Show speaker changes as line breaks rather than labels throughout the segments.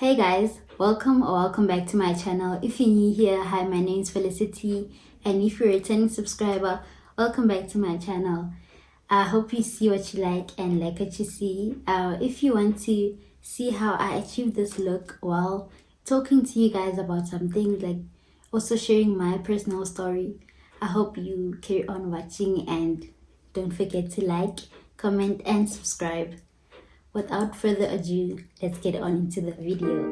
Hey guys, welcome back to my channel. If you're new here, hi, my name is Felicity, and if you're a returning subscriber, welcome back to my channel. I hope you see what you like and like what you see. If you want to see how I achieved this look while talking to you guys about some things, like also sharing my personal story, I hope you carry on watching and don't forget to like, comment, and subscribe. Without further ado, let's get on into the video.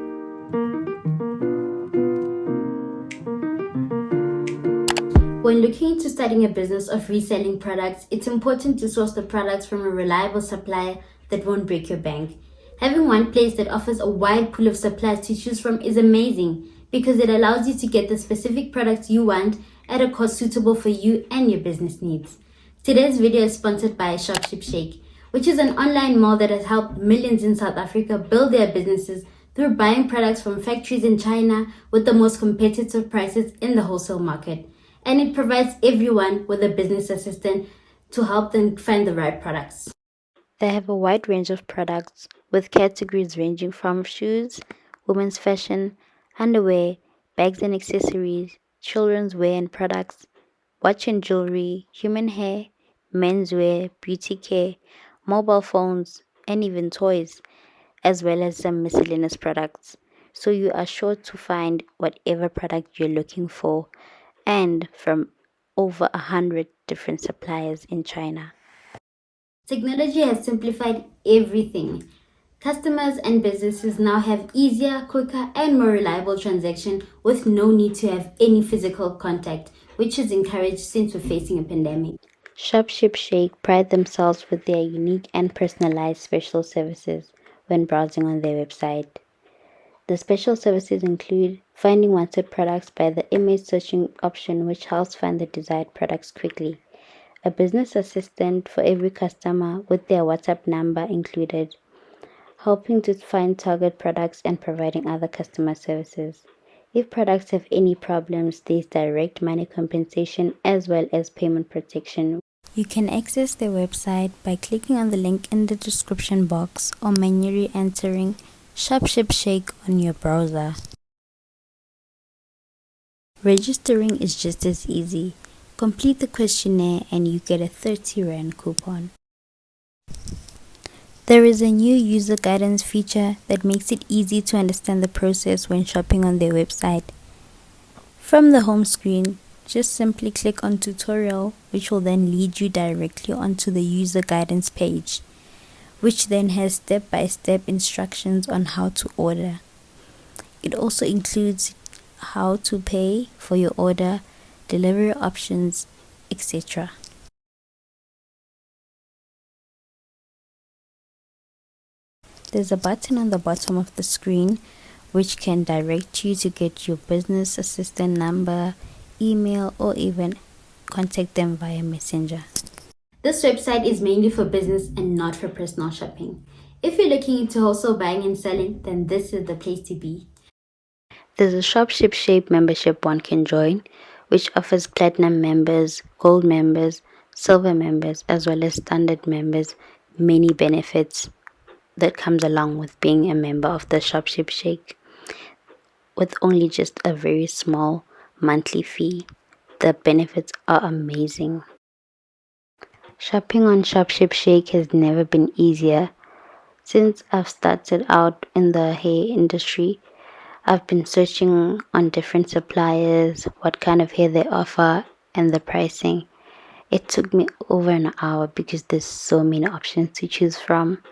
When looking into starting a business of reselling products, it's important to source the products from a reliable supplier that won't break your bank. Having one place that offers a wide pool of suppliers to choose from is amazing because it allows you to get the specific products you want at a cost suitable for you and your business needs. Today's video is sponsored by ShopShipShake, which is an online mall that has helped millions in South Africa build their businesses through buying products from factories in China with the most competitive prices in the wholesale market. And it provides everyone with a business assistant to help them find the right products.
They have a wide range of products with categories ranging from shoes, women's fashion, underwear, bags and accessories, children's wear and products, watch and jewelry, human hair, menswear, beauty care, mobile phones, and even toys, as well as some miscellaneous products. So you are sure to find whatever product you're looking for and from over 100 different suppliers in China.
Technology has simplified everything. Customers and businesses now have easier, quicker, and more reliable transaction with no need to have any physical contact, which is encouraged since we're facing a pandemic.
ShopShipShake pride themselves with their unique and personalized special services when browsing on their website. The special services include finding wanted products by the image searching option, which helps find the desired products quickly, a business assistant for every customer with their WhatsApp number included, helping to find target products and providing other customer services. If products have any problems, there's direct money compensation as well as payment protection. You can access their website by clicking on the link in the description box or manually entering ShopShipShake on your browser. Registering is just as easy. Complete the questionnaire and you get a 30 Rand coupon. There is a new user guidance feature that makes it easy to understand the process when shopping on their website. From the home screen, just simply click on tutorial, which will then lead you directly onto the user guidance page, which then has step-by-step instructions on how to order. It also includes how to pay for your order, delivery options, etc. There's a button on the bottom of the screen which can direct you to get your business assistant number, email, or even contact them via Messenger.
This website is mainly for business and not for personal shopping. If you're looking into wholesale buying and selling, then this is the place to be.
There's a ShopShipShake membership one can join, which offers platinum members, gold members, silver members, as well as standard members many benefits that comes along with being a member of the ShopShipShake. With only just a very small monthly fee, the benefits are amazing. Shopping on ShopShipShake has never been easier. Since I've started out in the hair industry, I've been searching on different suppliers, what kind of hair they offer, and the pricing. It took me over an hour because there's so many options to choose from.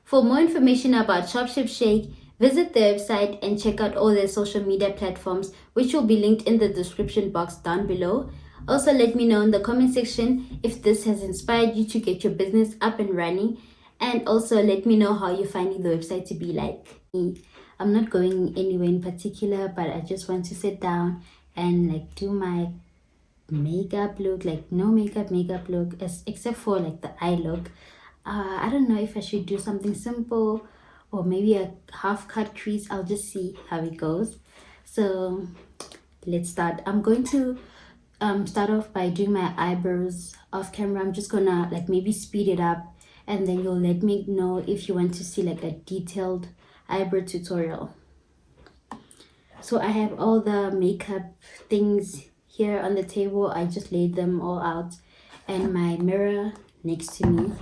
For more information about ShopShipShake, visit the website and check out all their social media platforms, which will be linked in the description box down below. Also, let me know in the comment section if this has inspired you to get your business up and running. And also let me know how you're finding the website to be like. I'm not going anywhere in particular, but I just want to sit down and like do my makeup look, like no makeup look, except for like the eye look. I don't know if I should do something simple or maybe a half cut crease. I'll just see how it goes. So let's start. I'm going to start off by doing my eyebrows off camera. I'm just gonna like maybe speed it up, and then you'll let me know if you want to see like a detailed eyebrow tutorial. So I have all the makeup things here on the table. I just laid them all out, and my mirror next to me.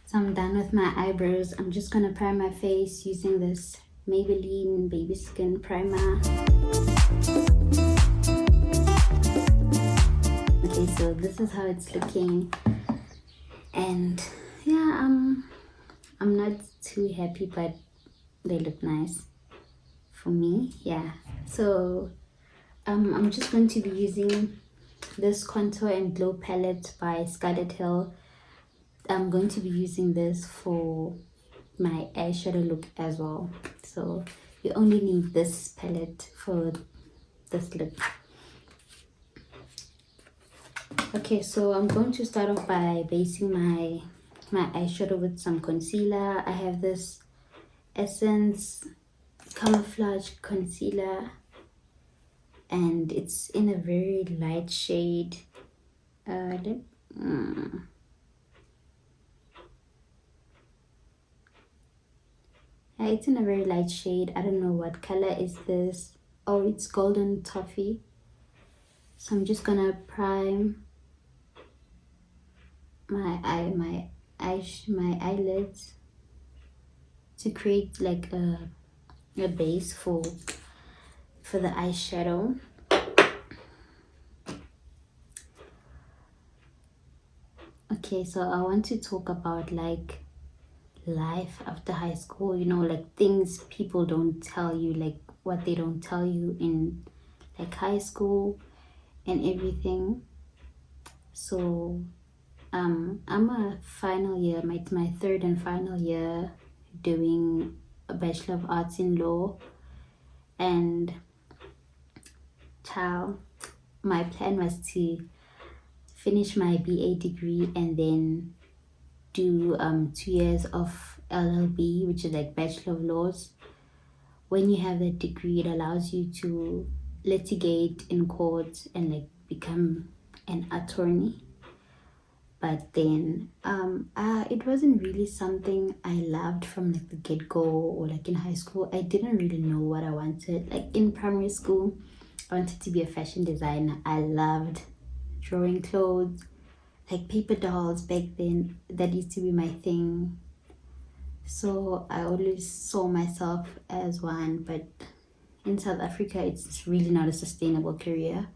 So I'm done with my eyebrows. I'm just gonna prime my face using this Maybelline Baby Skin Primer. Okay, so this is how it's looking, and yeah, I'm not too happy, but they look nice for me. Yeah, so I'm just going to be using this contour and glow palette by Scarlet Hill. I'm going to be using this for my eyeshadow look as well. So you only need this palette for this look. Okay, so I'm going to start off by basing my eyeshadow with some concealer. I have this Essence Camouflage Concealer, and it's in a very light shade. It's in a very light shade. I don't know what color is this. Oh, it's Golden Toffee. So I'm just gonna prime my eyelids to create like a base for the eyeshadow. Okay, so I want to talk about like life after high school, you know, like things people don't tell you, like what they don't tell you in like high school and everything. So I'm a final year, my third and final year, doing a Bachelor of Arts in Law, and my plan was to finish my BA degree and then do 2 years of LLB, which is like Bachelor of Laws. When you have that degree, it allows you to litigate in court and like become an attorney. But then it wasn't really something I loved from like the get-go, or like in high school. I didn't really know what I wanted. Like in primary school, I wanted to be a fashion designer. I loved drawing clothes, like paper dolls back then. That used to be my thing. So I always saw myself as one, but in South Africa, it's really not a sustainable career.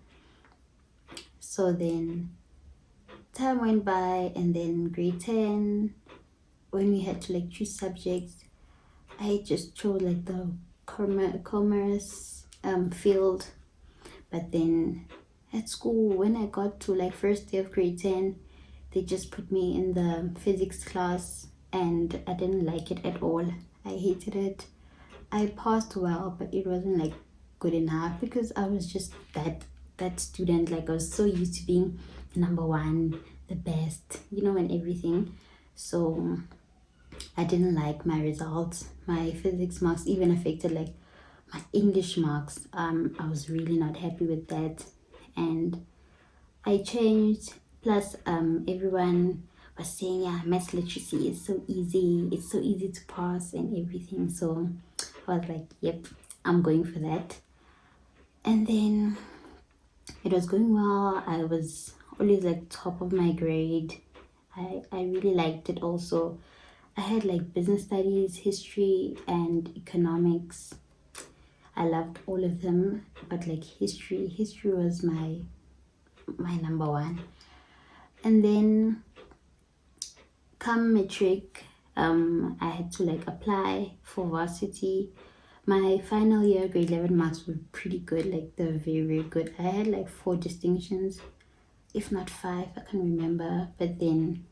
So then time went by, and then grade 10, when we had to like choose subjects, I just chose like the commerce field. But then at school, when I got to like first day of grade 10, they just put me in the physics class, and I didn't like it at all. I hated it. I passed well, but it wasn't like good enough because I was just that student. Like I was so used to being number one, the best, you know, and everything. So I didn't like my results. My physics marks even affected like my English marks. I was really not happy with that, and I changed. Plus everyone was saying, yeah, maths literacy is so easy, it's so easy to pass and everything. So I was like, yep, I'm going for that. And then it was going well. I was always like top of my grade. I really liked it also. I had like business studies, history, and economics. I loved all of them, but like history was my number one. And then come matric, I had to like apply for varsity. My final year grade 11 marks were pretty good, like they're very, very good. I had like 4 distinctions, if not 5, I can't remember. But then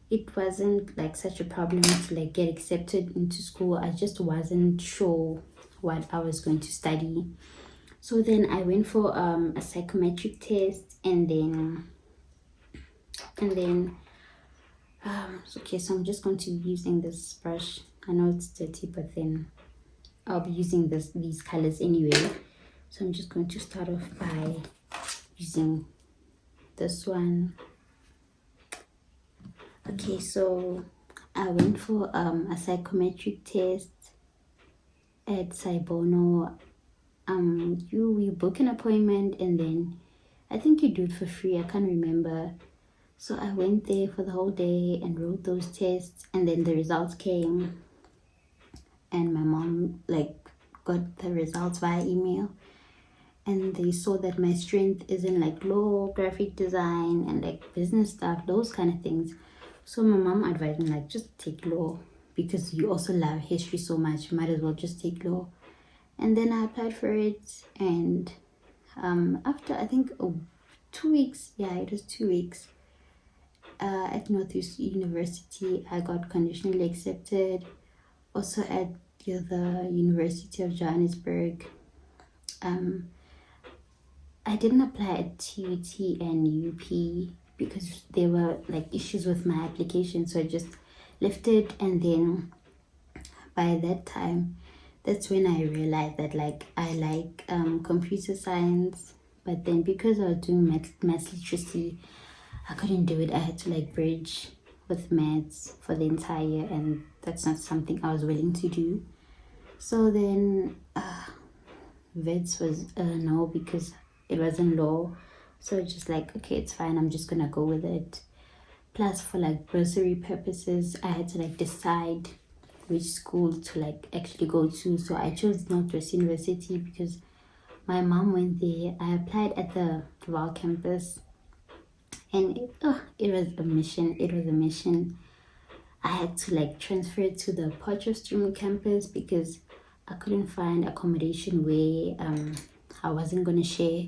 it wasn't like such a problem to like get accepted into school. I just wasn't sure what I was going to study. So then I went for a psychometric test, and then okay, so I'm just going to be using this brush. I know it's dirty, but then I'll be using these colors anyway. So I'm just going to start off by using this one. Okay, so I went for a psychometric test at Saibono. You book an appointment, and then I think you do it for free. I can't remember. So I went there for the whole day and wrote those tests, and then the results came, and my mom like got the results via email, and they saw that my strength is in like law, graphic design, and like business stuff, those kind of things. So my mom advised me like, just take law, because you also love history so much, might as well just take law. And then I applied for it, and after I think 2 weeks, yeah, it was 2 weeks, at Northeast University, I got conditionally accepted. Also at the University of Johannesburg. I didn't apply at TUT and UP because there were like issues with my application, so I just left it. And then by that time, that's when I realized that like I like computer science, but then because I was doing math literacy, I couldn't do it. I had to like bridge with maths for the entire year, and that's not something I was willing to do. So then vets was no, because it wasn't law. So it's just like, okay, it's fine, I'm just gonna go with it. Plus for like bursary purposes, I had to like decide which school to like actually go to. So I chose Northwest University because my mom went there. I applied at the Val campus, and it was a mission. It was a mission. I had to like transfer to the Potchefstroom campus because I couldn't find accommodation where I wasn't gonna share,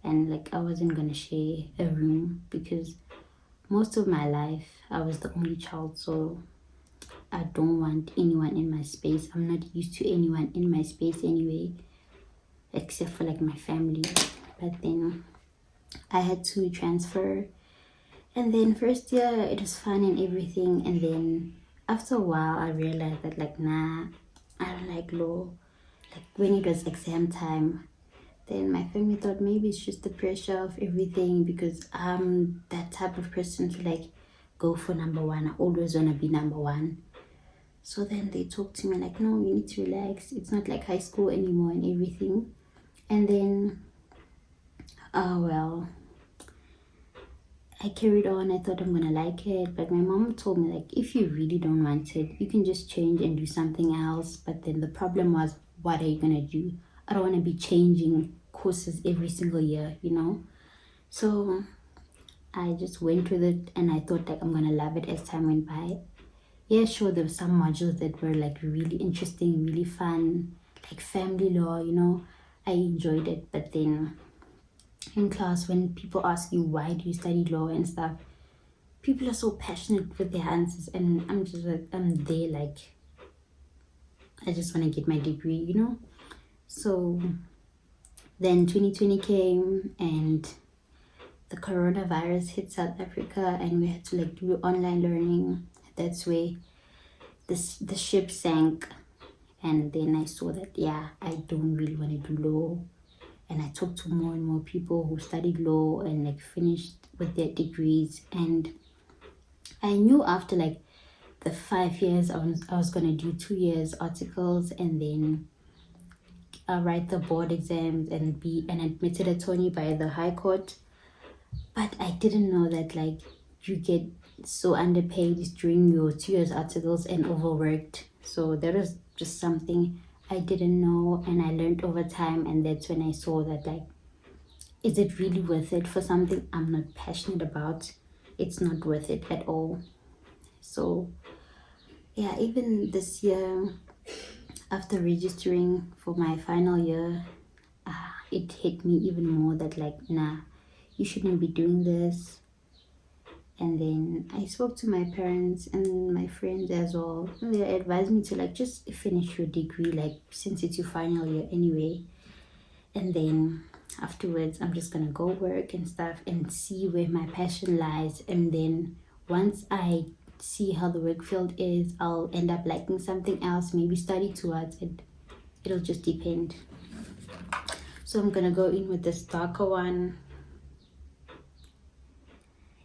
and like I wasn't gonna share a room because most of my life I was the only child, so I don't want anyone in my space. I'm not used to anyone in my space anyway, except for like my family. But then I had to transfer, and then first year it was fun and everything, and then after a while I realized that like, nah, I don't like law. Like when it was exam time, then my family thought maybe it's just the pressure of everything, because I'm that type of person to like go for number one. I always want to be number one. So then they talked to me like, no, you need to relax, it's not like high school anymore and everything. And then well, I carried on. I thought I'm gonna like it, but my mom told me like, if you really don't want it, you can just change and do something else. But then the problem was, what are you gonna do? I don't want to be changing courses every single year, you know. So I just went with it, and I thought like I'm gonna love it as time went by. Yeah, sure, there were some modules that were like really interesting, really fun, like family law, you know. I enjoyed it, but then in class, when people ask you why do you study law and stuff, people are so passionate with their answers, and I'm just like, I'm there like, I just want to get my degree, you know. So then 2020 came, and the coronavirus hit South Africa, and we had to like do online learning. That's where the ship sank. And then I saw that, yeah, I don't really want to do law. And I talked to more and more people who studied law and like finished with their degrees. And I knew after like the 5 years, I was gonna do 2 years articles, and then write the board exams and be an admitted attorney by the High Court. But I didn't know that like you get so underpaid during your 2 years articles and overworked. So that was just something I didn't know, and I learned over time. And that's when I saw that, like, is it really worth it for something I'm not passionate about? It's not worth it at all. So yeah, even this year, after registering for my final year, it hit me even more that, like, nah, you shouldn't be doing this. And then I spoke to my parents and my friends as well. They advised me to, like, just finish your degree, like, since it's your final year anyway. And then afterwards, I'm just gonna go work and stuff and see where my passion lies. And then once I see how the work field is, I'll end up liking something else, maybe study towards it. It'll just depend. So I'm gonna go in with this darker one.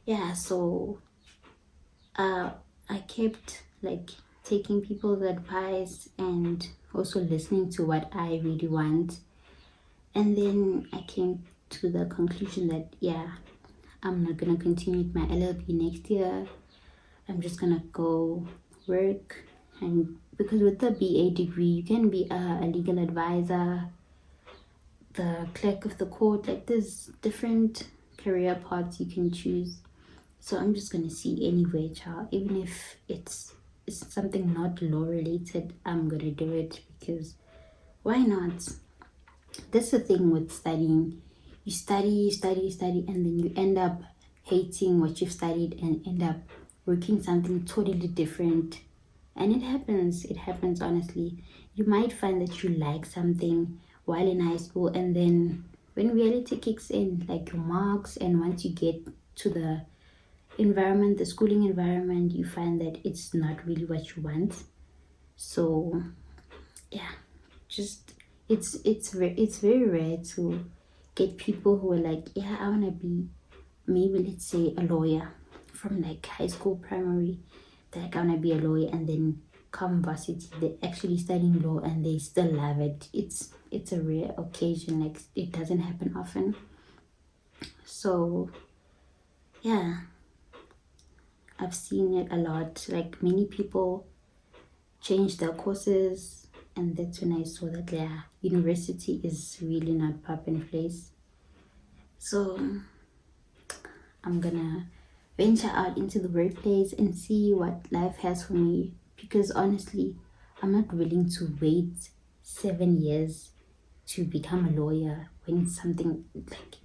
Yeah, so I kept, like, taking people's advice and also listening to what I really want. And then I came to the conclusion that, yeah, I'm not gonna continue with my LLB next year. I'm just gonna go work. And because with the BA degree, you can be a legal advisor, the clerk of the court, like, there's different career paths you can choose. So I'm just gonna see anyway, child. Even if it's something not law related, I'm gonna do it, because why not? That's the thing with studying. You study, and then you end up hating what you've studied and end up working something totally different. And it happens honestly. You might find that you like something while in high school, and then when reality kicks in, like your marks, and once you get to the environment, the schooling environment, you find that it's not really what you want. So yeah, just it's very rare to get people who are like, yeah, I want to be, maybe let's say, a lawyer from, like, high school, primary. They're like, I want to be a lawyer, and then come varsity, they're actually studying law and they still love it. It's a rare occasion, like, it doesn't happen often. So yeah, I've seen it a lot. Like, many people change their courses, and that's when I saw that, yeah, university is really not pop in place. So I'm gonna venture out into the workplace and see what life has for me, because honestly, I'm not willing to wait 7 years to become a lawyer when it's something, like,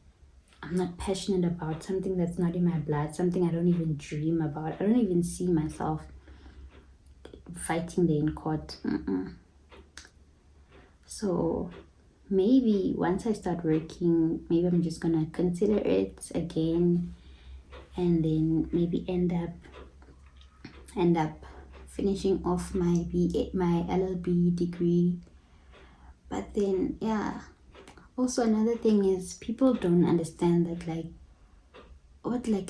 I'm not passionate about, something that's not in my blood, something I don't even dream about. I don't even see myself fighting there in court. So maybe once I start working, maybe I'm just gonna consider it again, and then maybe end up finishing off my my LLB degree. But then, yeah, also another thing is, people don't understand that, like,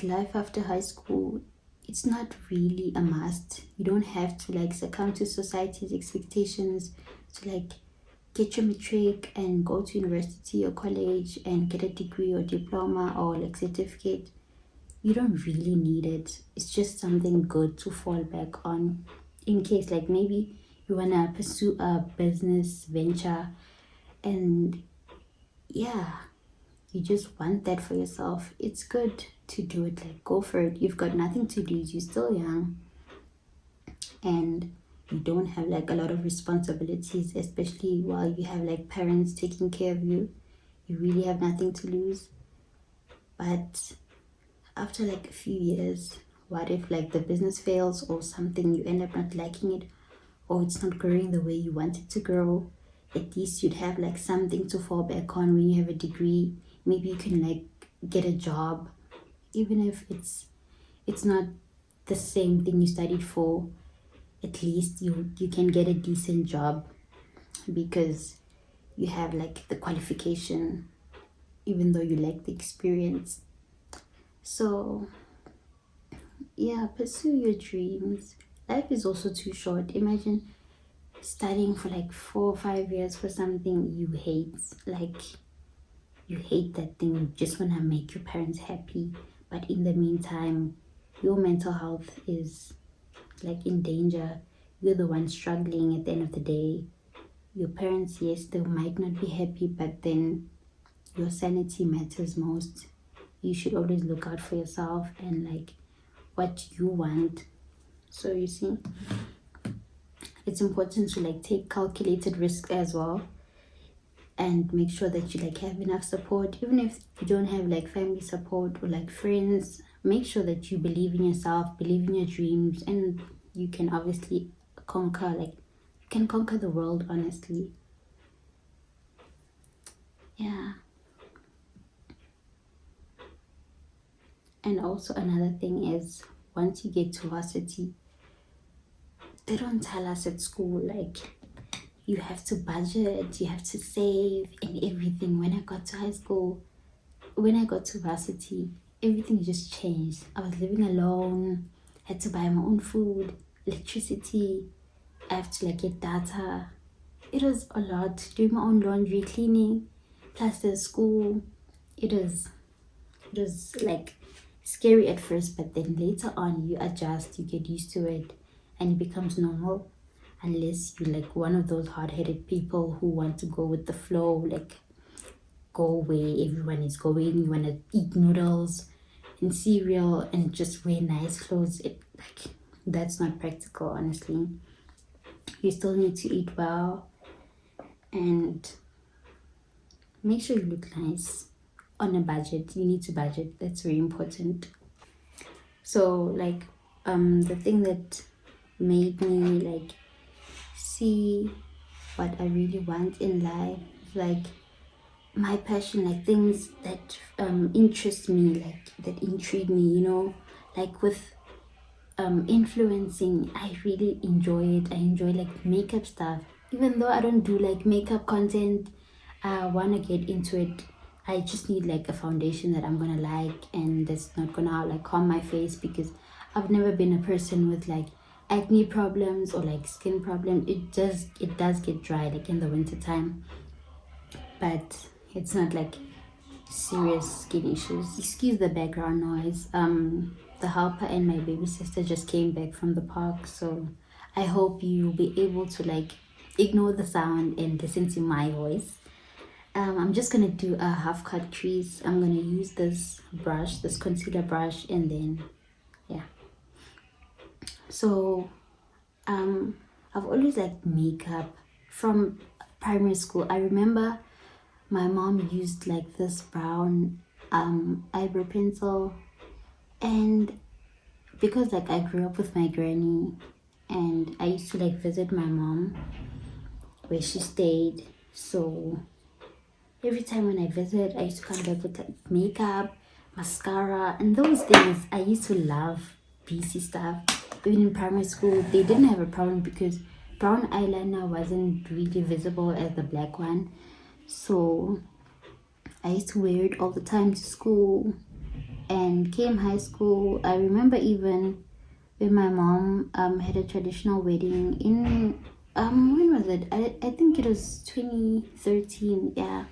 life after high school, it's not really a must. You don't have to, like, succumb to society's expectations to, like, get your matric and go to university or college and get a degree or diploma or, like, certificate. You don't really need it. It's just something good to fall back on in case, like, maybe you want to pursue a business venture, and yeah, you just want that for yourself. It's good to do it. Like, go for it. You've got nothing to lose. You're still young, and you don't have, like, a lot of responsibilities, especially while you have, like, parents taking care of you. You really have nothing to lose. But after, like, a few years, what if, like, the business fails or something, you end up not liking it, or it's not growing the way you want it to grow? At least you'd have, like, something to fall back on when you have a degree. Maybe you can, like, get a job, even if it's not the same thing you studied for. At least you can get a decent job because you have, like, the qualification, even though you lack the experience. So yeah, pursue your dreams. Life is also too short. Imagine studying for, like, 4 or 5 years for something you hate. Like, you hate that thing, you just want to make your parents happy, but in the meantime, your mental health is like in danger. You're the one struggling at the end of the day. Your parents, yes, they might not be happy, but then your sanity matters most. You should always look out for yourself and like what you want. So you see, it's important to like take calculated risk as well, and make sure that you like have enough support. Even if you don't have like family support or like friends, make sure that you believe in yourself, believe in your dreams, and you can obviously conquer, like you can conquer the world, honestly. Yeah. And also another thing is, once you get to varsity, they don't tell us at school like you have to budget, you have to save and everything. When I got to high school, when I got to varsity, everything just changed. I was living alone, had to buy my own food, electricity, I have to like get data. It was a lot. Doing my own laundry, cleaning, plus the school. It was like scary at first, but then later on you adjust, you get used to it, and it becomes normal. Unless you're like one of those hard-headed people who want to go with the flow, like go where everyone is going. You want to eat noodles and cereal and just wear nice clothes. That's not practical, honestly. You still need to eat well and make sure you look nice on a budget. You need to budget. That's very important. So like the thing that made me like see what I really want in life, like my passion, like things that interest me, like that intrigue me, like with influencing. I really enjoy it. I enjoy like makeup stuff, even though I don't do like makeup content. I want to get into it. I just need like a foundation that I'm gonna like and that's not gonna like harm my face, because I've never been a person with like acne problems or like skin problems. It does get dry like in the winter time, but it's not like serious skin issues. Excuse the background noise. The helper and my baby sister just came back from the park, so I hope you'll be able to like ignore the sound and listen to my voice. I'm just gonna do a half cut crease. I'm gonna use this brush, this concealer brush, and then yeah. So I've always liked makeup from primary school. I remember my mom used like this brown eyebrow pencil, and because like I grew up with my granny and I used to like visit my mom where she stayed, so every time when I visit, I used to come back with like makeup, mascara, and those things. I used to love BC stuff. Even in primary school, they didn't have a problem because brown eyeliner wasn't really visible as the black one. So I used to wear it all the time to school. And came high school, I remember even when my mom had a traditional wedding in when was it? I think it was 2013. Yeah,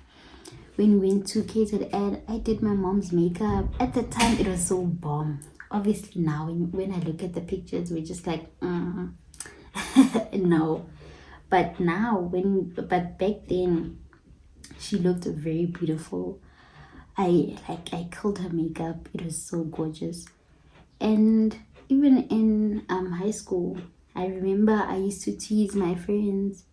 when we went to catered, and I did my mom's makeup. At the time, it was so bomb. Obviously, now when I look at the pictures, we're just like, no. But but back then, she looked very beautiful. I killed her makeup. It was so gorgeous. And even in high school, I remember I used to tease my friends,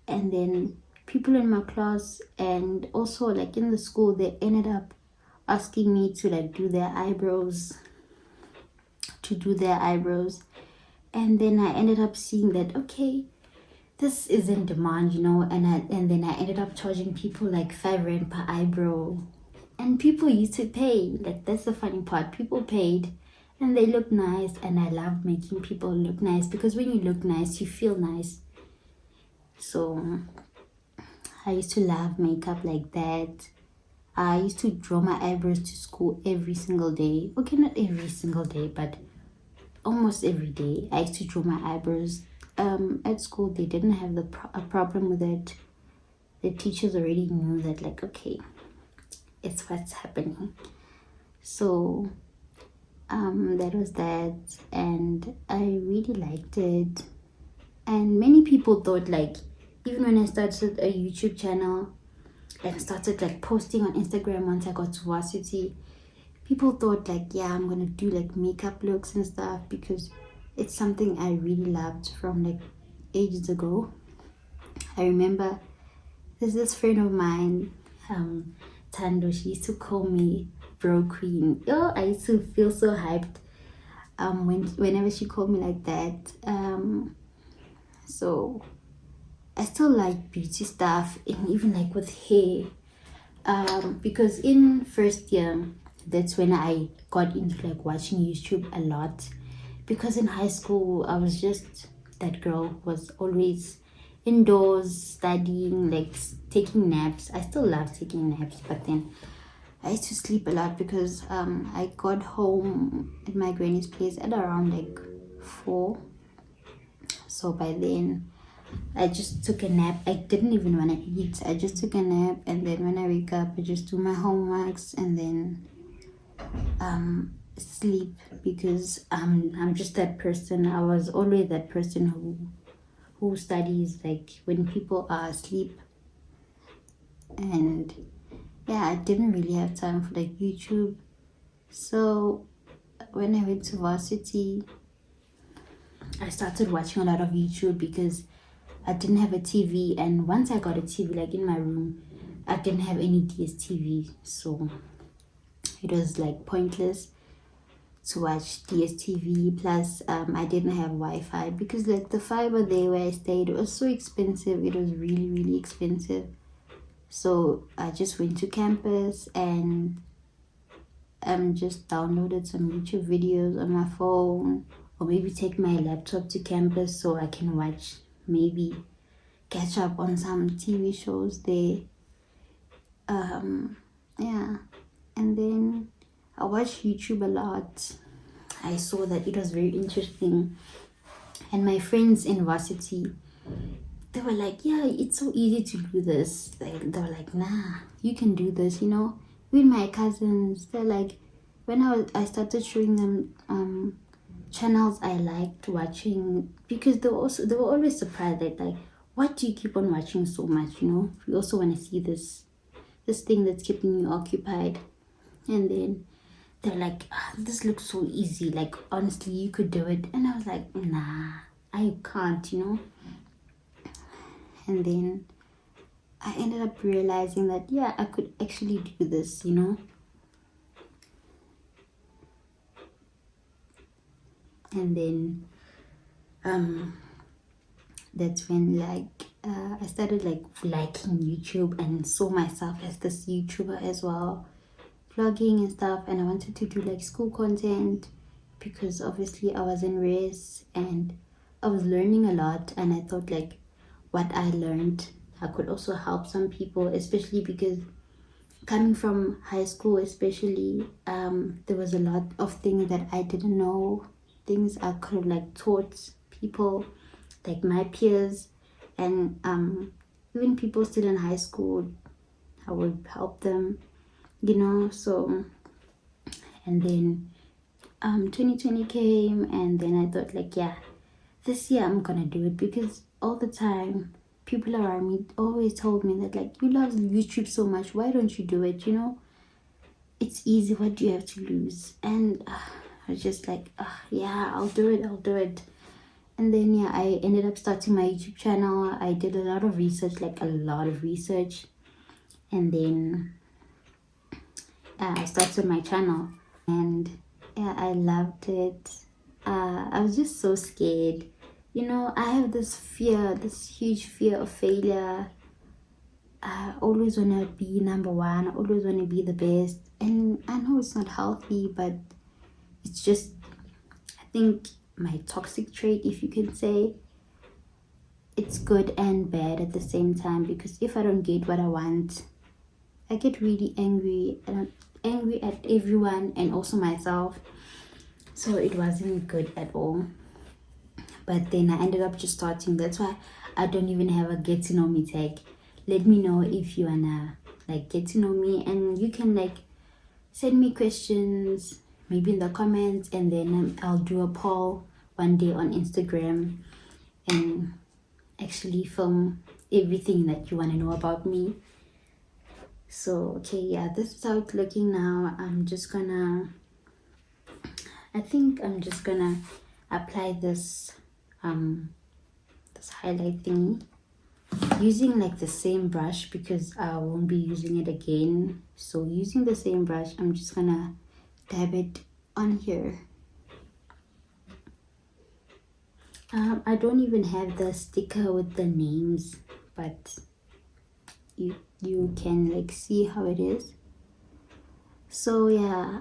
and then people in my class and also like in the school, they ended up asking me to like do their eyebrows, and then I ended up seeing that, okay, this is in demand, and then I ended up charging people like 5 rand per eyebrow, and people used to pay. Like, that's the funny part. People paid and they look nice, and I love making people look nice, because when you look nice, you feel nice. So I used to love makeup like that. I used to draw my eyebrows to school every single day. Okay, not every single day, but almost every day. I used to draw my eyebrows. At school, they didn't have a problem with it. The teachers already knew that, like, okay, it's what's happening. So That was that, and I really liked it. And many people thought, like, even when I started a YouTube channel and started like posting on Instagram once I got to varsity, people thought like, yeah, I'm gonna do like makeup looks and stuff, because it's something I really loved from like ages ago. I remember there's this friend of mine, Tando. She used to call me Bro Queen. Oh, I used to feel so hyped whenever she called me like that. So I still like beauty stuff, and even like with hair. Because in first year, that's when I got into like watching YouTube a lot. Because in high school, I was just that girl who was always indoors studying, like taking naps. I still love taking naps, but then I used to sleep a lot because I got home at my granny's place at around like 4. So by then I just took a nap. I didn't even want to eat. I just took a nap, and then when I wake up, I just do my homeworks and then sleep, because I'm just that person. I was always that person who studies like when people are asleep. And yeah, I didn't really have time for like YouTube. So when I went to varsity, I started watching a lot of YouTube because I didn't have a TV, and once I got a TV like in my room, I didn't have any DSTV, so it was like pointless to watch DSTV. Plus, I didn't have Wi-Fi because like the fiber there where I stayed was so expensive. It was really, really expensive. So I just went to campus and just downloaded some YouTube videos on my phone, or maybe take my laptop to campus so I can watch, maybe catch up on some TV shows there. Yeah, and then I watched YouTube a lot. I saw that it was very interesting, and my friends in varsity, they were like, yeah, it's so easy to do this. Like, they were like, nah, you can do this, you know. With my cousins, they're like, when I started showing them channels I liked watching, because they were always surprised that like, what do you keep on watching so much, you know? We also want to see this thing that's keeping you occupied. And then they're like, this looks so easy, like honestly you could do it. And I was like, nah, I can't, you know. And then I ended up realizing that yeah, I could actually do this, you know. And then that's when like I started like liking YouTube and saw myself as this YouTuber as well, vlogging and stuff. And I wanted to do like school content because obviously I was in race and I was learning a lot, and I thought like what I learned I could also help some people, especially because coming from high school especially, there was a lot of things that I didn't know, things I could have like taught people like my peers, and even people still in high school, I would help them, you know. So and then 2020 came, and then I thought like, yeah, this year I'm gonna do it, because all the time people around me always told me that like, you love YouTube so much, why don't you do it, you know, it's easy, what do you have to lose? And I was just like, yeah, I'll do it. And then yeah, I ended up starting my YouTube channel. I did a lot of research, like a lot of research, and then I started my channel, and yeah, I loved it. I was just so scared, you know. I have this fear, this huge fear of failure. I always want to be number one. I always want to be the best. And I know it's not healthy, but it's just, I think, my toxic trait, if you can say. It's good and bad at the same time, because if I don't get what I want, I get really angry, and I'm angry at everyone and also myself. So it wasn't good at all. But then I ended up just starting. That's why I don't even have a get to know me tag. Let me know if you wanna like get to know me, and you can like send me questions, maybe in the comments, and then I'll do a poll one day on Instagram and actually film everything that you want to know about me. So okay, yeah, this is how it's looking now. I think I'm just gonna apply this this highlight thingy using like the same brush, because I won't be using it again. So using the same brush, I'm just gonna dab it on here. I don't even have the sticker with the names, but you can like see how it is. So yeah,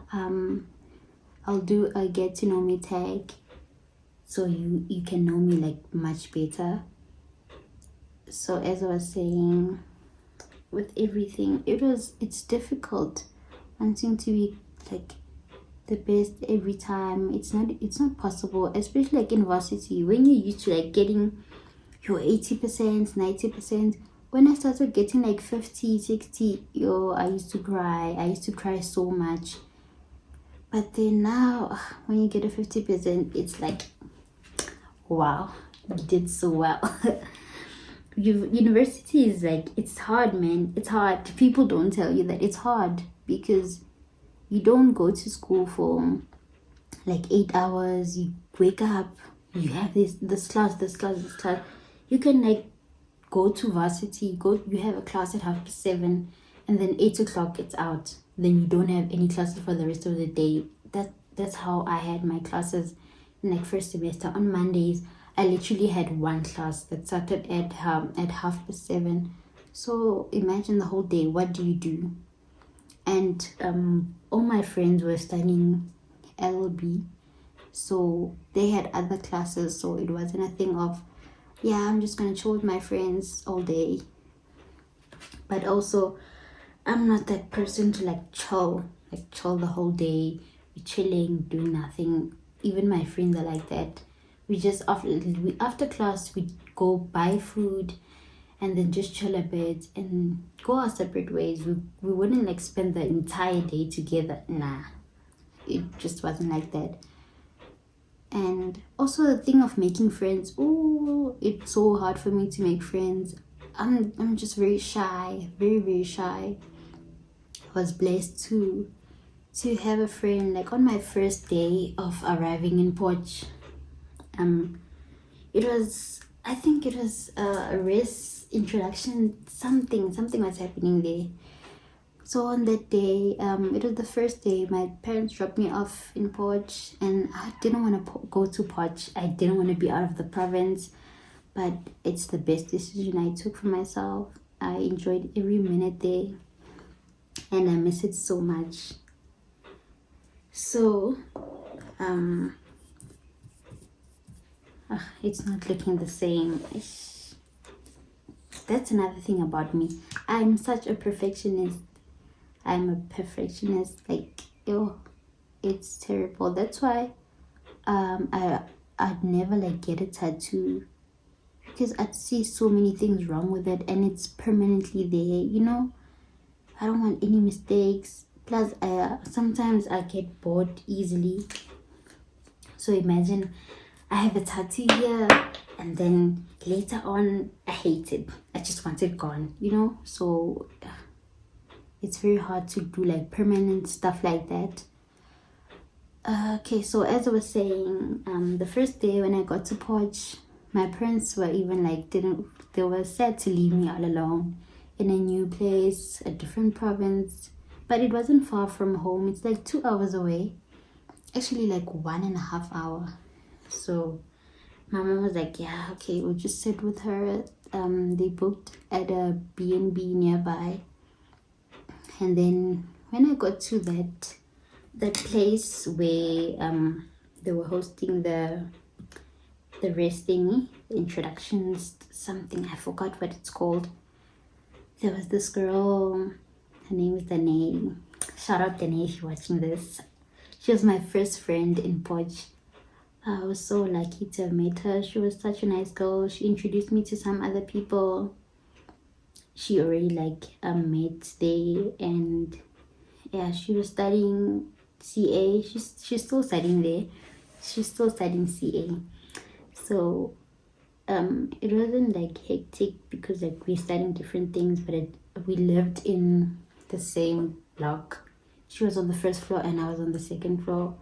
I'll do a get to know me tag, so you can know me like much better. So as I was saying, with everything, it's difficult wanting to be like the best every time. It's not possible, especially like in varsity, when you're used to like getting your 80%, 90%. When I started getting like 50, 60, I used to cry so much. But then now, when you get a 50%, it's like, wow, you did so well. University is like, it's hard, man. It's hard. People don't tell you that it's hard, because you don't go to school for like 8 hours. You wake up, you have this class, this class, this class. You can like go to varsity, you have a class at 7:30, and then 8 o'clock it's out. Then you don't have any classes for the rest of the day. That's how I had my classes in like first semester. On Mondays, I literally had one class that started at 7:30. So imagine the whole day. What do you do? And all my friends were studying LLB, so they had other classes. So it wasn't a thing of, yeah, I'm just gonna chill with my friends all day. But also, I'm not that person to like chill the whole day. We're chilling, doing nothing. Even my friends are like that. We just after class we go buy food, and then just chill a bit and go our separate ways. We wouldn't like spend the entire day together. Nah, it just wasn't like that. And also the thing of making friends. Oh, it's so hard for me to make friends. I'm just very shy, very very shy. I was blessed to have a friend like on my first day of arriving in Poch. It was, I think it was a race introduction. Something was happening there. So on that day, it was the first day. My parents dropped me off in Poch, and I didn't want to go to Poch. I didn't want to be out of the province, but it's the best decision I took for myself. I enjoyed every minute there, and I miss it so much. So, it's not looking the same. That's another thing about me. I'm such a perfectionist. Like, it's terrible. That's why I'd never like get a tattoo, because I'd see so many things wrong with it, and it's permanently there. I don't want any mistakes. Plus, sometimes I get bored easily. So imagine I have a tattoo here, and then later on I hate it. I just want it gone. So it's very hard to do like permanent stuff like that. Okay, so as I was saying, the first day when I got to Poch, my parents were even like they were sad to leave me all alone in a new place, a different province. But it wasn't far from home. It's like 2 hours away. Actually, like 1.5 hours. So my mom was like, yeah, okay, we'll just sit with her. They booked at a B&B nearby. And then when I got to that place where they were hosting the race thingy, the introductions, something, I forgot what it's called. There was this girl, her name is Danae. Shout out Danae if you're watching this. She was my first friend in Poch. I was so lucky to have met her. She was such a nice girl. She introduced me to some other people she already met there, and yeah, she was studying CA. She's still studying there. She's still studying CA. So it wasn't like hectic because like we're studying different things, but we lived in the same block. She was on the first floor and I was on the second floor.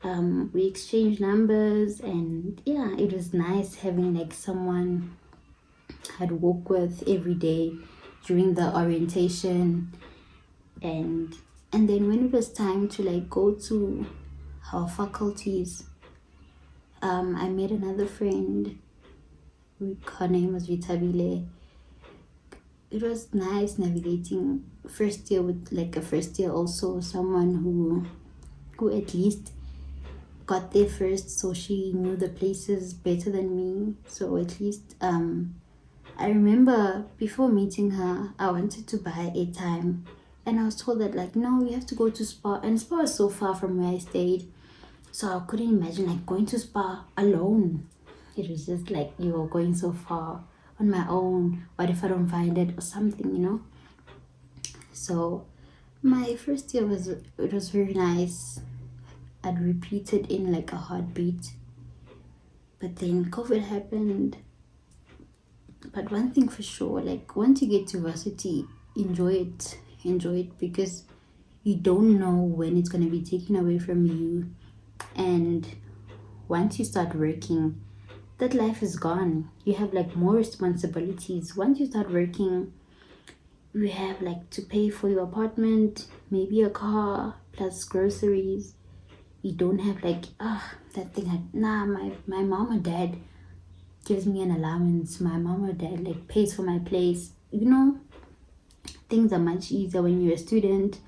We exchanged numbers, and yeah, it was nice having like someone I'd walk with every day during the orientation, and then when it was time to like go to our faculties, I made another friend. Her name was Vitabile. It was nice navigating first year with like a first year, also someone who at least got there first, so she knew the places better than me. So at least I remember before meeting her, I wanted to buy airtime, and I was told that like no, we have to go to Spa, and Spa was so far from where I stayed, so I couldn't imagine like going to Spa alone. It was just like you're going so far on my own. What if I don't find it or something, you know? So my first year was very nice. I'd repeat it in like a heartbeat. But then COVID happened. But one thing for sure, like once you get to varsity, enjoy it. Enjoy it because you don't know when it's gonna be taken away from you. And once you start working, that life is gone. You have like more responsibilities. Once you start working, you have like to pay for your apartment, maybe a car, plus groceries. You don't have like that thing like my mom or dad gives me an allowance, my mom or dad like pays for my place, you know. Things are much easier when you're a student,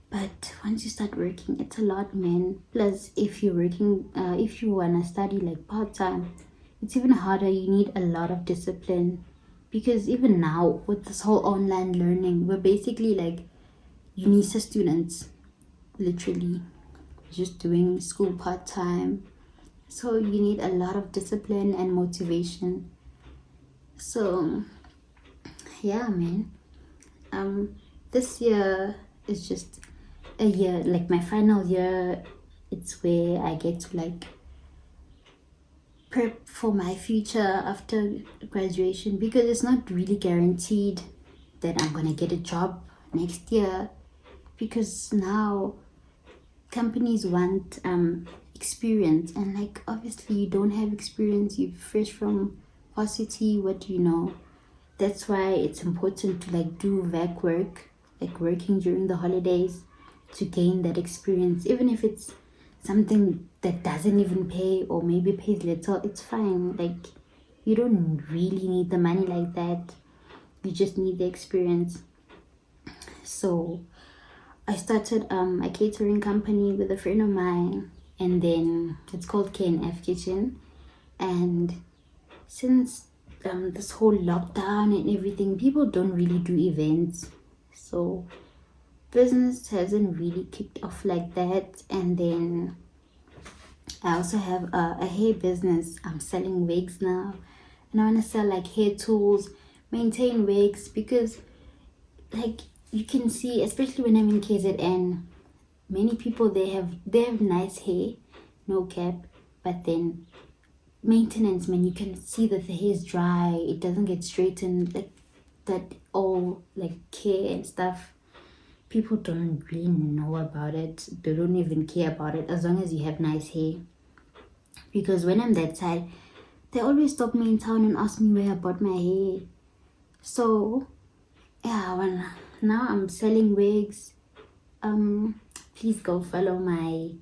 but once you start working, it's a lot, man. Plus if you're working, if you want to study like part-time, it's even harder. You need a lot of discipline, because even now with this whole online learning, we're basically like UNISA students, literally just doing school part-time. So you need a lot of discipline and motivation. So yeah, man. This year is just a year, like my final year. It's where I get to like prep for my future after graduation, because it's not really guaranteed that I'm gonna get a job next year, because now companies want experience, and like obviously you don't have experience, you're fresh from varsity, what do you know? That's why it's important to like do vac work, like working during the holidays, to gain that experience. Even if it's something that doesn't even pay, or maybe pays little, it's fine. Like you don't really need the money like that, you just need the experience. So I started a catering company with a friend of mine, and then it's called KNF Kitchen. And since this whole lockdown and everything, people don't really do events, so business hasn't really kicked off like that. And then I also have a hair business. I'm selling wigs now, and I want to sell like hair tools, maintain wigs, because like you can see, especially when I'm in KZN, many people they have nice hair, no cap, but then maintenance, man, you can see that the hair is dry, it doesn't get straightened, like that all like care and stuff. People don't really know about it, they don't even care about it as long as you have nice hair. Because when I'm that side, they always stop me in town and ask me where I bought my hair. So yeah, when now I'm selling wigs, please go follow my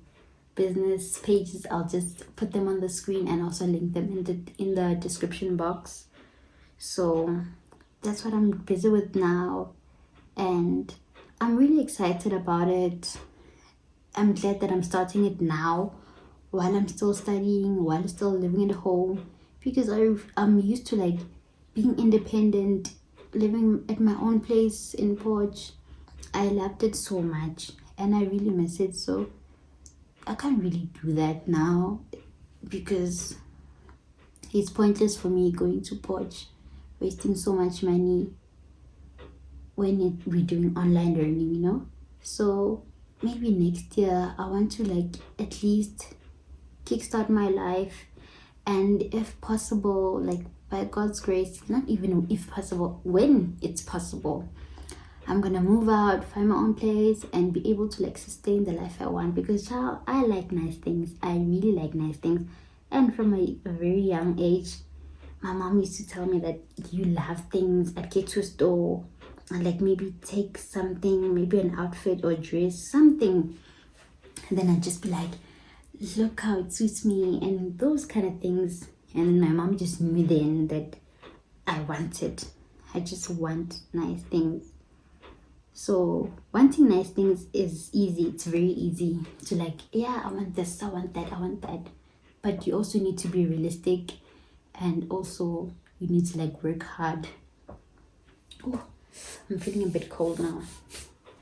business pages. I'll just put them on the screen and also link them in the description box. So that's what I'm busy with now, and I'm really excited about it. I'm glad that I'm starting it now while I'm still studying, while still living at home, because I'm used to like being independent, living at my own place in Porch. I loved it so much and I really miss it. So I can't really do that now, because it's pointless for me going to Porch, wasting so much money when we're doing online learning, you know. So maybe next year I want to like at least kickstart my life, and if possible, like by God's grace, not even if possible, when it's possible, I'm gonna move out, find my own place, and be able to like sustain the life I want. Because child, I like nice things. I really like nice things. And from a very young age, my mom used to tell me that you love things at get to store, and like maybe take something, maybe an outfit or dress, something. And then I'd just be like, look how it suits me, and those kind of things. And my mom just knew then that I just want nice things. So wanting nice things is easy. It's very easy to like, yeah, I want this, I want that, I want that. But you also need to be realistic, and also you need to like work hard. Oh, I'm feeling a bit cold now.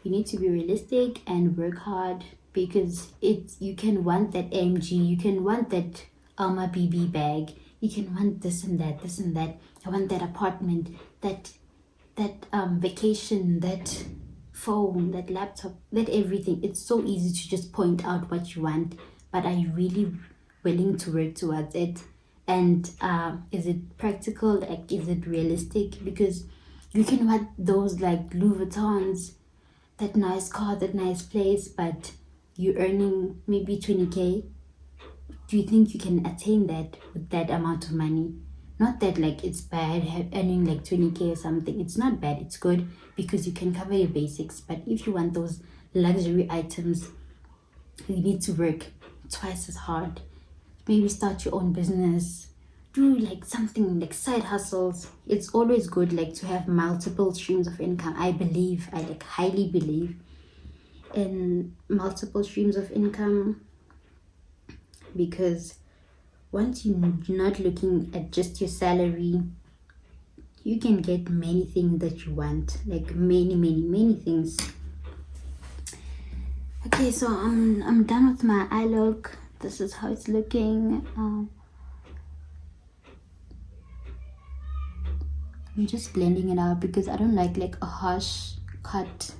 You need to be realistic and work hard, because you can want that AMG, you can want that Alma BB bag, you can want this and that, this and that. I want that apartment, that vacation, that phone, that laptop, that everything. It's so easy to just point out what you want, but are you really willing to work towards it? And is it practical? Like, is it realistic? Because you can want those like Louis Vuittons, that nice car, that nice place, but you're earning maybe 20K. Do you think you can attain that with that amount of money? Not that like it's bad earning like 20K or something. It's not bad, it's good, because you can cover your basics. But if you want those luxury items, you need to work twice as hard. Maybe start your own business, do like something like side hustles. It's always good like to have multiple streams of income. I like highly believe in multiple streams of income, because once you're not looking at just your salary, you can get many things that you want, like many things. Okay, so I'm done with my eye look. This is how it's looking. I'm just blending it out because I don't like a harsh cut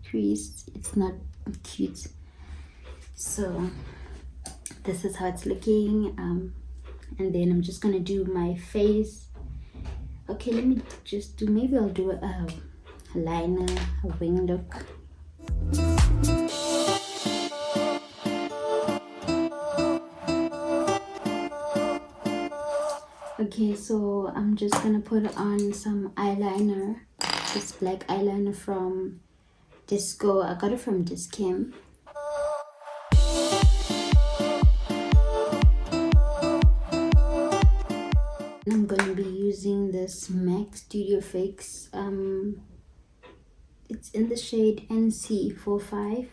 crease. It's not cute. So this is how it's looking. And then I'm just gonna do my face. Okay, let me just do, maybe I'll do a liner, a wing look. Okay, so I'm just gonna put on some eyeliner. This black eyeliner from Disco. I got it from Discam. I'm gonna be using this MAC Studio Fix. It's in the shade NC45.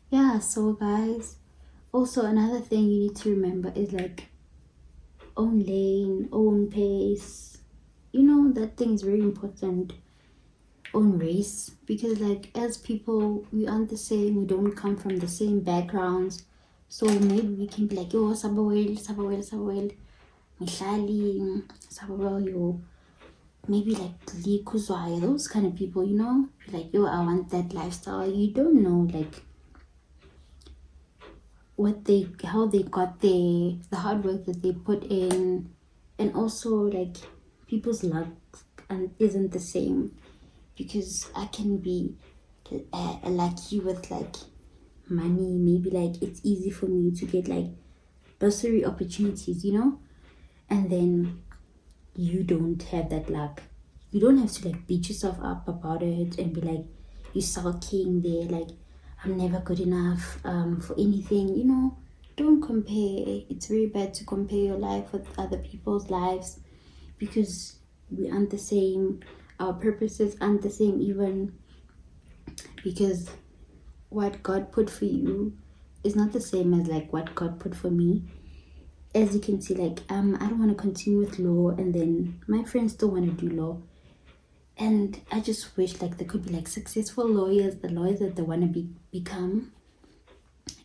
Yeah, so guys, also another thing you need to remember is like own lane, own pace. You know, that thing is very important. Own race, because like as people, we aren't the same, we don't come from the same backgrounds. So maybe we can be like, yo, sabawel, mihlali, sabawel, yo, maybe like likuzwayo, those kind of people, you know, like, yo, I want that lifestyle. You don't know like how they got there, the hard work that they put in, and also like people's luck and isn't the same, because I can be lucky with like money. Maybe like it's easy for me to get like bursary opportunities, you know, and then you don't have that luck. You don't have to like beat yourself up about it and be like you sulking there like I'm never good enough for anything, you know. Don't compare. It's very bad to compare your life with other people's lives, because we aren't the same. Our purposes aren't the same, even because what God put for you is not the same as like what God put for me. As you can see, like I don't want to continue with law, and then my friends still want to do law. And I just wish like there could be like successful lawyers, the lawyers that they want to become.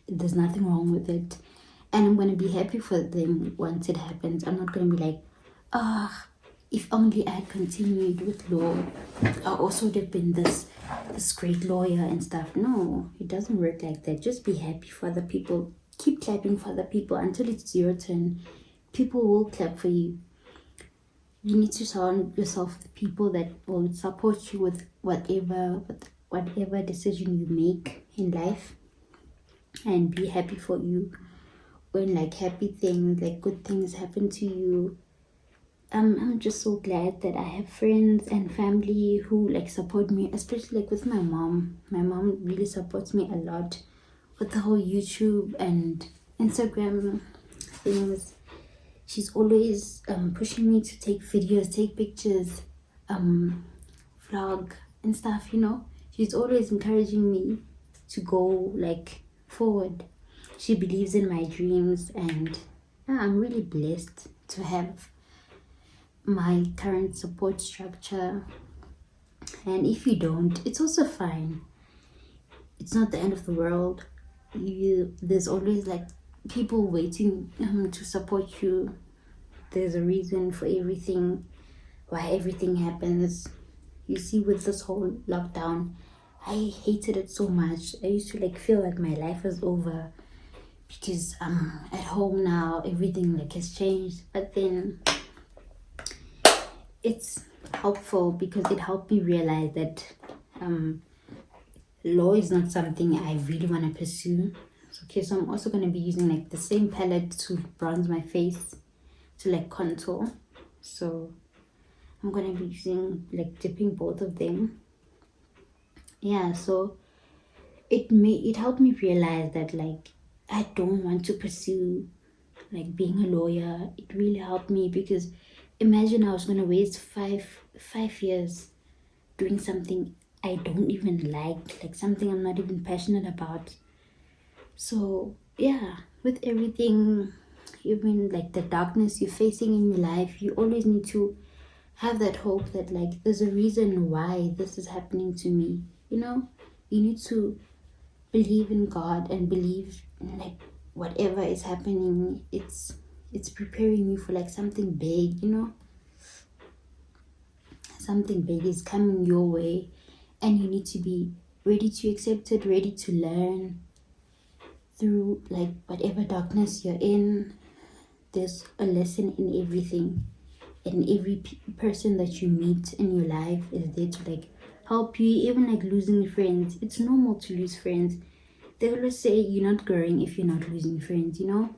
There's nothing wrong with it. And I'm going to be happy for them once it happens. I'm not going to be like, if only I had continued with law, I also would have been this great lawyer and stuff. No, it doesn't work like that. Just be happy for other people. Keep clapping for other people until it's your turn. People will clap for you. You need to surround yourself with people that will support you with whatever decision you make in life, and be happy for you when like happy things, like good things happen to you. I'm just so glad that I have friends and family who like support me, especially like with my mom. My mom really supports me a lot with the whole YouTube and Instagram things. She's always pushing me to take videos, take pictures, vlog and stuff, you know. She's always encouraging me to go like forward. She believes in my dreams, and yeah, I'm really blessed to have my current support structure. And if you don't, it's also fine. It's not the end of the world. There's always like people waiting to support you. There's a reason for everything, why everything happens. You see, with this whole lockdown, I hated it so much. I used to like feel like my life was over because I'm at home now. Everything like has changed. But then it's helpful because it helped me realize that law is not something I really want to pursue. Okay, so I'm also going to be using like the same palette to bronze my face, to like contour. So I'm going to be using like dipping both of them. Yeah, so it helped me realize that like I don't want to pursue like being a lawyer. It really helped me because imagine I was going to waste five years doing something I don't even like something I'm not even passionate about. So yeah, with everything, even like the darkness you're facing in your life, you always need to have that hope that like there's a reason why this is happening to me. You know, you need to believe in God and believe in like whatever is happening, it's preparing you for like something big, you know. Something big is coming your way, and you need to be ready to accept it, ready to learn through like whatever darkness you're in. There's a lesson in everything, and every person that you meet in your life is there to like help you. Even like losing friends, it's normal to lose friends. They always say you're not growing if you're not losing friends, you know.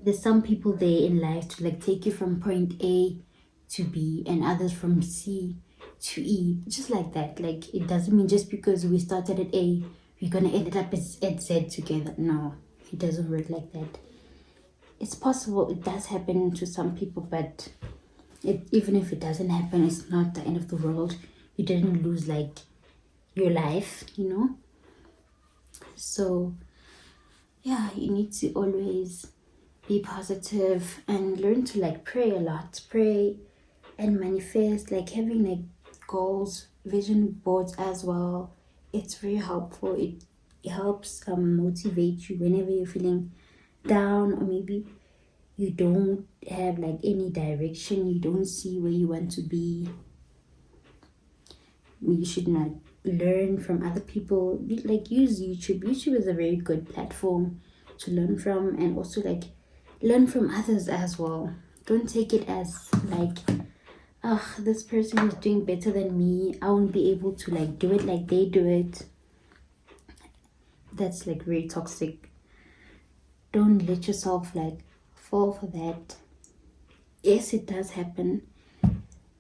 There's some people there in life to like take you from point A to B, and others from C to E, just like that. Like it doesn't mean just because we started at A we're gonna end up at Z together. No, it doesn't work like that. It's possible it does happen to some people, but even if it doesn't happen, it's not the end of the world. You didn't lose like your life, you know. So yeah, you need to always be positive and learn to like pray a lot. Pray and manifest, like having like goals, vision boards as well. It's very helpful. It helps motivate you whenever you're feeling down, or maybe you don't have like any direction, you don't see where you want to be. You should not learn from other people. Like use YouTube is a very good platform to learn from, and also like learn from others as well. Don't take it as like, oh, this person is doing better than me, I won't be able to like do it like they do it. That's like very toxic. Don't let yourself like fall for that. Yes, it does happen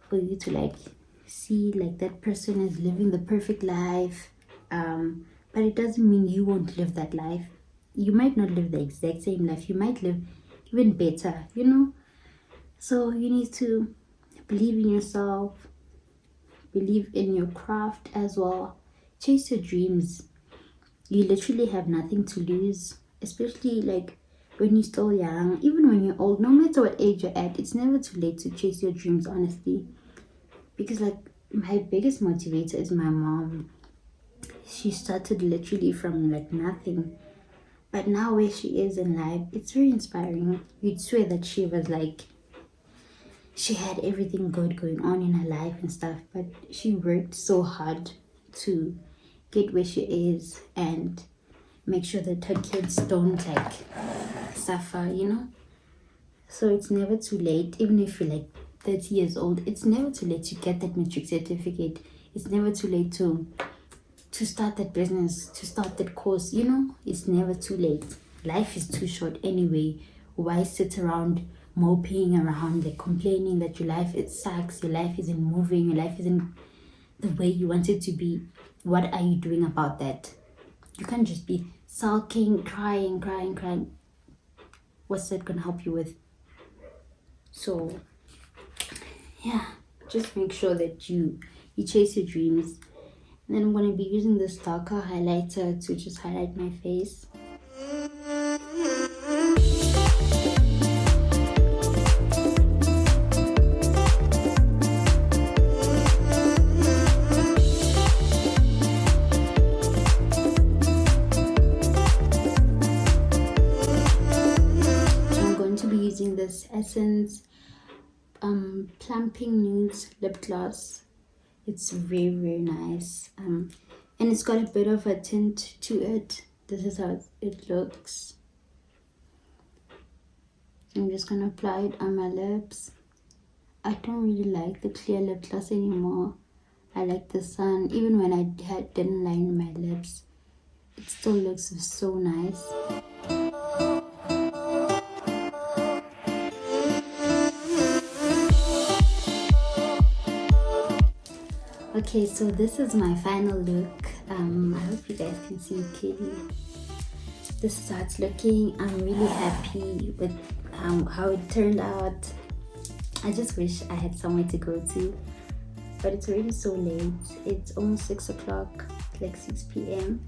for you to like see like that person is living the perfect life, but it doesn't mean you won't live that life. You might not live the exact same life, you might live even better, you know. So you need to believe in yourself, believe in your craft as well, chase your dreams. You literally have nothing to lose, especially like when you're still young. Even when you're old, no matter what age you're at, it's never too late to chase your dreams, honestly. Because like my biggest motivator is my mom. She started literally from like nothing, but now where she is in life, it's very inspiring. You'd swear that she was like she had everything good going on in her life and stuff, but she worked so hard to get where she is and make sure that her kids don't like suffer, you know. So it's never too late. Even if you're like 30 years old, it's never too late to get that matric certificate. It's never too late to start that business, to start that course, you know. It's never too late. Life is too short anyway. Why sit around moping around, like complaining that your life, it sucks, your life isn't moving, your life isn't the way you want it to be? What are you doing about that? You can't just be sulking, crying. What's that gonna help you with? So yeah, just make sure that you chase your dreams. And then I'm gonna be using this darker highlighter to just highlight my face. Using this Essence Plumping Nudes lip gloss. It's very nice, and it's got a bit of a tint to it. This is how it looks. I'm just gonna apply it on my lips. I don't really like the clear lip gloss anymore. I like the sun. Even when I didn't line my lips, it still looks so nice. Okay, so this is my final look. I hope you guys can see it clearly. This is how it's looking. I'm really happy with how it turned out. I just wish I had somewhere to go to, but it's already so late. It's almost 6 o'clock, like 6 p.m.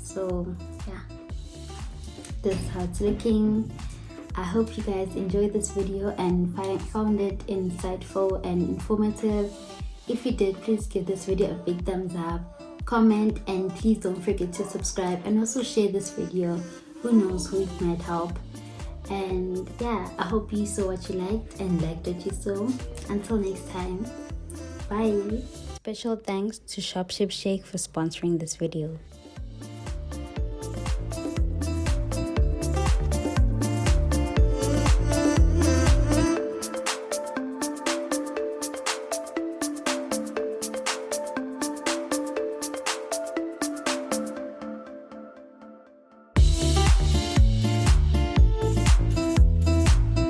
So yeah, this is how it's looking. I hope you guys enjoyed this video and found it insightful and informative. If you did, please give this video a big thumbs up, comment, and please don't forget to subscribe and also share this video. Who knows who it might help. And yeah, I hope you saw what you liked and liked what you saw. Until next time, bye. Special thanks to ShopShipShake for sponsoring this video.